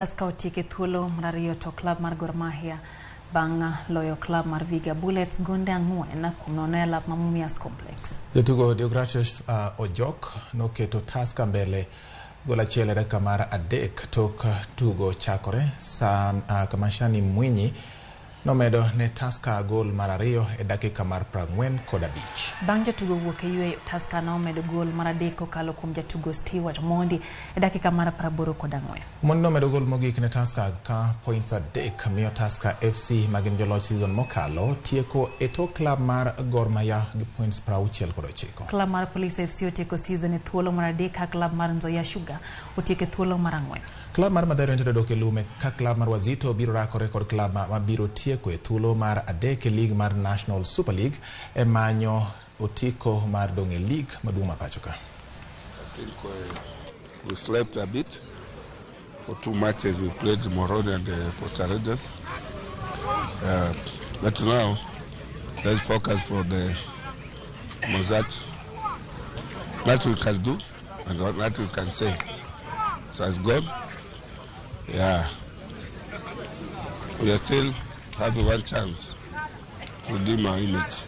Tusker otieko thuolo mar ariyo to klab mar Gor Mahia bang' loyo klab mar Viga Bullets gonde 4 kuom nono e lap Mumias Complex. Jatugo Deogratius Ojok noketo Tusker mbele gol achiel e dakika mar 3 tok tugo chakore. Kamashani Mwinyi nomedo ne Tusker gol mar 2 e dakika mar 45. Bang' jatugo wuok e yweyo, Tusker nomedo gol mar 3 kokalo kuom jatugo Stewart Mondi e dakika mar 84. Mondi nomedo gol mogik ne Tusker ka points 3 miyo Tusker FC magin joloch season mokalo tieko e tok klab mar Gor Mahia gi points 69. Klab mar Police FC otieko season e thuolo mar 3 ka klab mar Nzoia Sugar otieko e thuolo mar 4. Klab mar Mathare United dok e lume ka klab mar Wazito biro rakore kod klab mabiro tieko e thuolo mar 3 e lig mar National Super League e manyo otiko mar dong' e league maduong' ma pacho ka. I think we slept a bit. For 2 matches we played Moroni and Costa Rangers. But now let's focus for the Mozart. What we can do and what we can say. So it's good. Yeah. We are still having one chance to redeem our image.